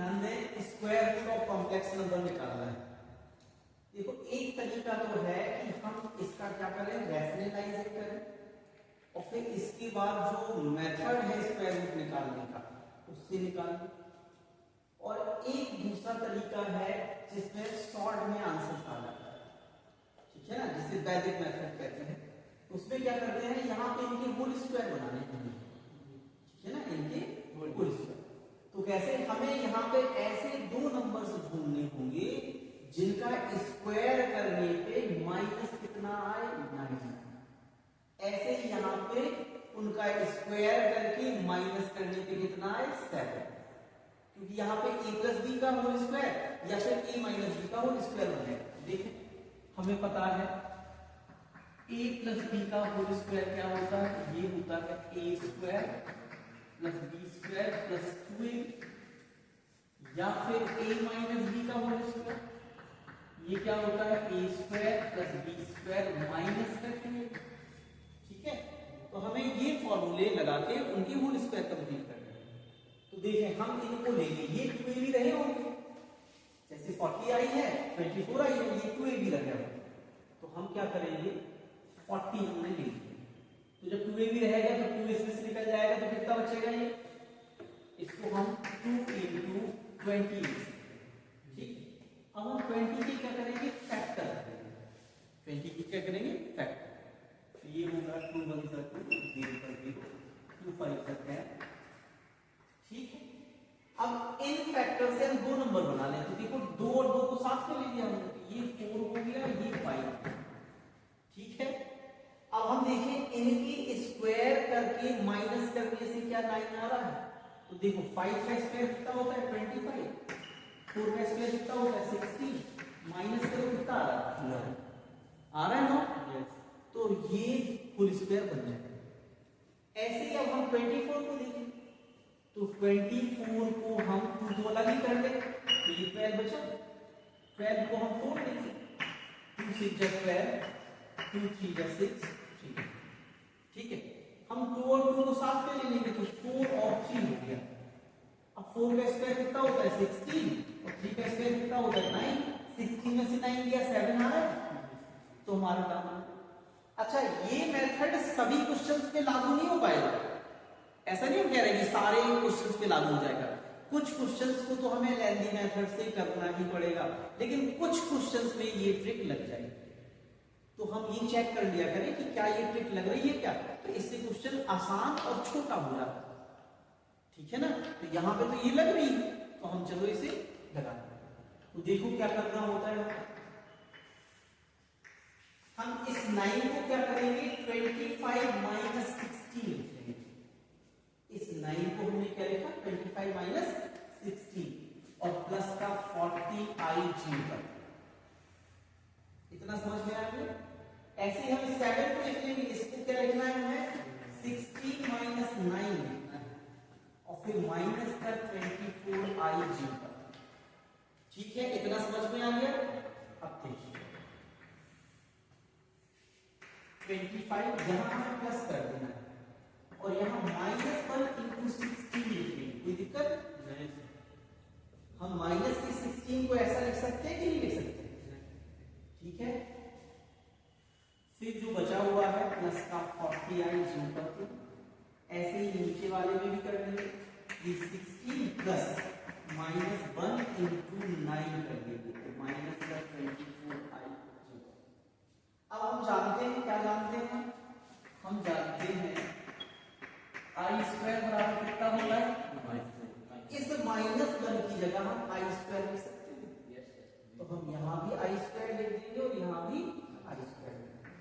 ध्यान दें, square root of complex number निकालना है। देखो एक तरीका तो है कि हम इसका क्या करें, रैशनलाइज करें और फिर इसके बाद जो मेथड है स्क्वायर रूट निकालने का उससे निकाल लें। और एक दूसरा तरीका है जिसमें शॉर्ट में आंसर आ जाता है, ठीक है ना, जिसे वैदिक मेथड कहते हैं। उसमें क्या करते हैं, यहाँ पे इनके होल स्क्वायर बनाने होंगे, ठीक है ना, इनके होल स्क्वायर। तो कैसे, हमें यहाँ पे ऐसे दो नंबर्स ढूंढने होंगे जिनका स्क्वायर करने पे माइनस कितना आए, 9। ऐसे ही यहाँ पे उनका स्क्वायर करके माइनस करने पे कितना आए, 7। क्योंकि यहाँ पे a प्लस बी का होल स्क्वायर या फिर a माइनस बी का होल स्क्वायर बनेगा। देखिए हमें पता है a प्लस बी का होल स्क्वायर क्या होता है, ये होता है a square plus b square plus 2ab, या फिर a माइनस बी का होल स्क्वायर, ये क्या होता है a square plus b square minus करके। ठीक है, तो हमें ये फॉर्मूले लगा के उनकी होल स्क्वायर कंप्लीट करना है। तो देखें हम इनको लेंगे, ये 2ab रहे होंगे, जैसे 40 आई है 24 आई है, ये 2ab रह गया। तो हम क्या करेंगे, 40 हमने ले लिया, तो जब 2ab रहेगा तो 2 इसमें से निकल जाएगा, तो कितना बचेगा, ये इसको हम 2 into 20। ठीक, अब हम 20 की क्या करेंगे, फैक्टर करेंगे। 20 की क्या करेंगे, फैक्टर। तो ये होगा 2 1 2 0 पर 0 2 5 तक है। ठीक है, अब इन फैक्टर से हम दो नंबर बना लें। तो देखो 2 और 2 को साथ में ले लिया हमने, ये 4 हो गया, ये 5। ठीक है, अब हम देखें इनकी स्क्वायर करके माइनस करने से क्या 9 आ रहा है। तो देखो 5 का स्क्वायर कितना होता है, 25, 4 का स्क्वायर कितना होता है, 16, माइनस करो कितना आ रहा है, 9 आ रहा है ना। तो ये होल स्क्वायर बन जाएगा। ऐसे ही अब हम 24 को देखें, तो 24 को हम 2 तो अलग ही कर ले, तो ये 12 बचा, 12 को हम तोड़ देंगे, 2 6 जा 12, 2 3 जा 6। ठीक है, हम 2 और 2 को साथ में ले लेंगे, तो 4 और 3 हो गया। अब 4 का स्क्वायर कितना होता है, 16, और 3 का स्क्वायर कितना होता है, 9। 16 में से 9 गया, 7 आ रहा है, तो हमारा काम है। अच्छा, ये मेथड सभी क्वेश्चंस पे लागू नहीं हो पाएगा, ऐसा नहीं हम कह रहे कि सारे क्वेश्चंस पे लागू हो जाएगा। कुछ क्वेश्चंस को तो हमें लेंथी मेथड से करना ही पड़ेगा, लेकिन कुछ क्वेश्चंस में ये ट्रिक लग जाएगी। तो हम ये चेक कर लिया करें कि क्या ये ट्रिक लग रही है क्या, तो इससे क्वेश्चन आसान और छोटा हो रहा है। ठीक है ना, तो यहाँ पे तो ये लग रही है, तो हम चलो इसे लगा। तो देखो क्या करना होता है, हम इस 9 को क्या करेंगे, 25 माइनस 16 लिखेंगे। इस 9 को हमने क्या लिखा, 25 माइनस 16 और प्लस का 40 आई जी पर। इतना समझ में आया। ऐसे ही हम 7 को लिख लेंगे, इसको क्या लिखना है हमें, 16 माइनस 9 लिखना है और फिर माइनस का 24 आई जी पर। ठीक है, इतना समझ में आ गया। अब देखिए 25 यहां हमें प्लस कर देना है और यहां -1 into 16 लिखेंगे, कोई दिक्कत नहीं। हम माइनस की 16 को ऐसा लिख सकते हैं कि नहीं लिख सकते। ठीक है, फिर जो बचा हुआ है प्लस का 40 आई जो करते, ऐसे ही नीचे वाले में भी कर देंगे, ये 16 प्लस -1 into 9 कर देंगे, तो माइनस का 24 आई। अब हम जानते हैं, क्या जानते हैं, हम जानते हैं आई स्क्वायर बराबर कितना होगा, इस -1 की जगह हम आई स्क्वायर लिख सकते हैं। तो हम यहां भी आई स्क्वायर लिख देंगे और यहां भी आई स्क्वायर लिख देंगे।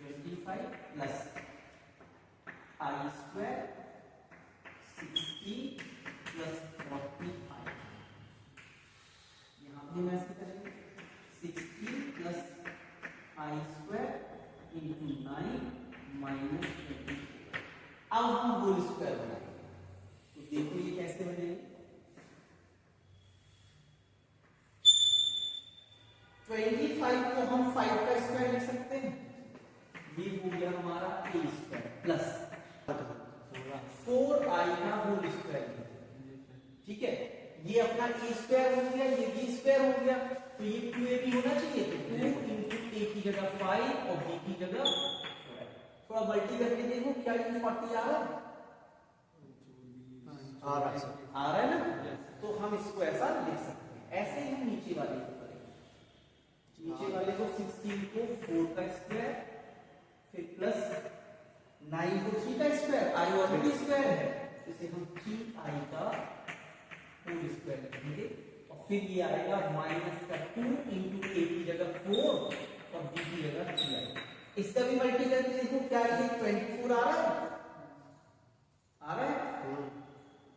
25 प्लस आई स्क्वायर 16 प्लस 40 यहां भी हम ऐसे करेंगे, 16 प्लस आई स्क्वायर इंटू 9 माइनस 24। अब हम होल स्क्वायर बनाएंगे, तो देखो ये कैसे बनेगा। 25 को हम 5 का स्क्वायर लिख सकते हैं, ये हो गया हमारा a स्क्वायर प्लस 4i का होल स्क्वायर, ठीक है। ये अपना ए स्क्वायर हो गया, ये बी स्क्वायर हो गया, तो ये 2ab होना चाहिए। तो 2 इंटू ए की जगह 5 और बी की जगह 4। थोड़ा मल्टी करके देखो क्या ये 40 आ रहा है? आ रहा है ना। तो हम इसको ऐसा लिख सकते हैं। ऐसे ही हम नीचे वाले को करेंगे। नीचे वाले को 16 को 4 का स्क्वायर, फिर प्लस 9 को 3 का स्क्वायर, आई ऑलरेडी स्क्वायर है, इसे हम 3i का होल स्क्वायर लिखेंगे। और फिर ये आएगा माइनस का 2 इंटू ए की जगह 4 और बी की जगह 3i। इसका भी मल्टी करके देखो क्या ये 24 आ रहा है? आ रहा है।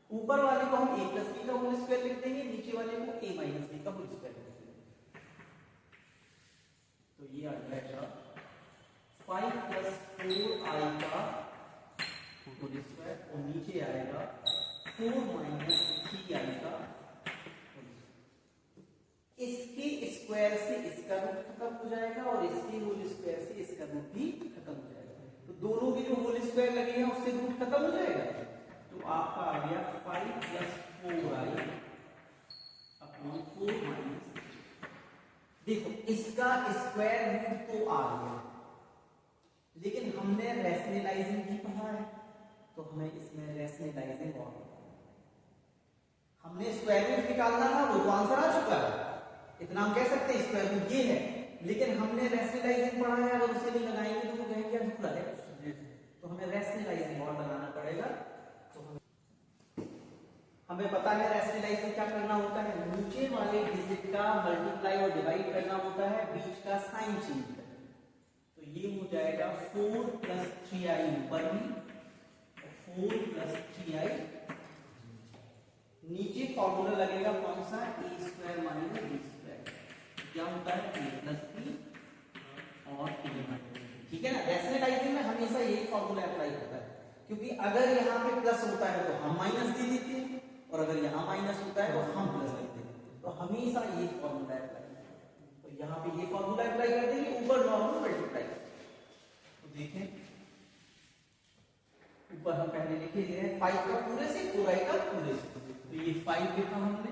ऊपर वाले को हम a प्लस बी का होल स्क्वायर लिख देंगे, नीचे वाले को a माइनस बी का होल स्क्वायर लिख देंगे। तो ये आ जाएगा 5 प्लस 4i का होल स्क्वायर और नीचे आएगा 4 माइनस 3i का। इसके स्क्वायर से इसका रूट खत्म हो जाएगा और इसके होल स्क्वायर से इसका रूट भी खत्म हो जाएगा। तो दोनों के जो होल स्क्वायर लगे हैं उससे रूट खत्म हो जाएगा। तो आपका आ गया 5 प्लस 4i अपॉन 4 माइनस। देखो इसका स्क्वायर रूट तो आ गया, लेकिन हमने रैशनलाइजिंग भी पढ़ा है, तो हमें इसमें रैशनलाइजिंग और हमने स्क्वायर रूट निकालना था, वो तो आंसर आ चुका है। इतना हम कह सकते हैं स्क्वायर रूट ये है, लेकिन हमने रैशनलाइजिंग पढ़ा है, अगर उसे नहीं लगाएंगे तो वो कहेंगे अधूरा है। तो हमें रैशनलाइजिंग और लगाना पड़ेगा। तो हमें पता है रैशनलाइजिंग क्या करना होता है, नीचे वाले डिजिट का मल्टीप्लाई और डिवाइड करना होता है, बीच का साइन चेंज करना। तो ये हो जाएगा 4 प्लस 3i ऊपर में, 4 प्लस 3i नीचे। फॉर्मूला लगेगा कौन सा? ए स्क्वायर माइनस बी स्क्वायर। क्या होता है? ए प्लस बी और ए माइनस बी, ठीक है ना। रैशनलाइजिंग में हमेशा यही फॉर्मूला अप्लाई होता है, क्योंकि अगर यहाँ पे प्लस होता है तो हम माइनस दे देते हैं, और अगर यहाँ माइनस होता है तो हम प्लस देते हैं। तो हमेशा ये फॉर्मूला अप्लाई होता है। तो यहाँ पे ये फॉर्मूला अप्लाई कर देंगे, ऊपर नॉर्मल मल्टीप्लाई। तो देखें ऊपर हम पहले लिखे ये 5 का पूरे से 4i का पूरे से, तो ये 5 लिखा हमने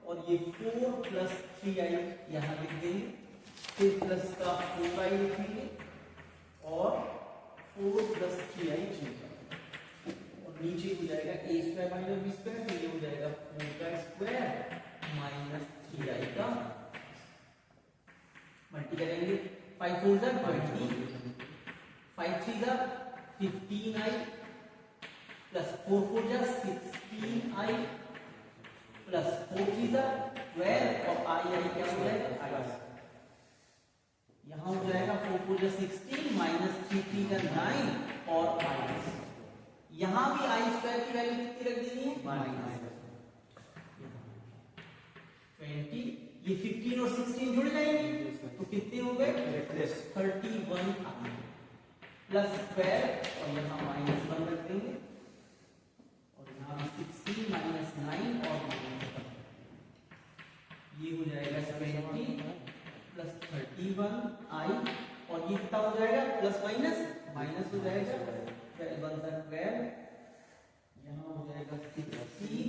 और ये 4 प्लस 3i यहाँ लिख देंगे, फिर प्लस का 4i लिखेंगे और 4 प्लस 3i और नीचे हो जाएगा a square minus b square, तो ये हो जाएगा 4 का स्क्वायर माइनस 3i का मल्टी करेंगे। 5 4 जा 20, 5 3 जा 15i प्लस 4 4 जा 16i प्लस 4 3 जा 12 और i क्या हो जाएगा? i यहाँ हो जाएगा 4 4 जा 16 माइनस 3 3 जा 9 और माइनस यहाँ भी i स्क्वायर की वैल्यू कितनी रख देनी है? माइनस 20। ये 15 और 16 जुड़ जाएंगे तो कितने हो गए? 31 प्लस 12 और यहाँ माइनस 1 रख देंगे और यहाँ 16 माइनस 9 और माइनस 1, ये हो जाएगा 20 प्लस 31i और ये कितना हो जाएगा? प्लस माइनस माइनस हो जाएगा 12, यहाँ हो जाएगा 16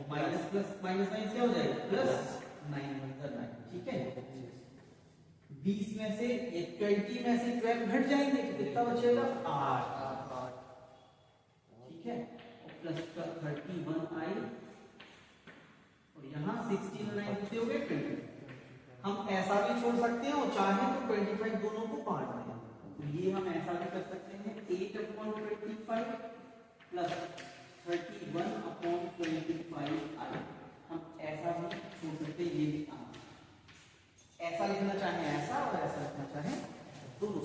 माइनस प्लस माइनस माइनस क्या हो जाएगा? प्लस 9, ठीक है। 20 में से ये 20 में से 12 घट जाएंगे तो कितना बचेगा? 8, ठीक है। और प्लस का 31i और यहाँ 16 और 9 कितने हो गए? 20। हम ऐसा भी छोड़ सकते हैं और चाहे तो 25 दोनों को बांट दें, तो ये हम ऐसा भी कर सकते हैं 8/25 प्लस 31/25i। हम ऐसा भी छोड़ सकते हैं, ये भी ऐसा लिखना चाहे ऐसा और ऐसा लिखना चाहे दोनों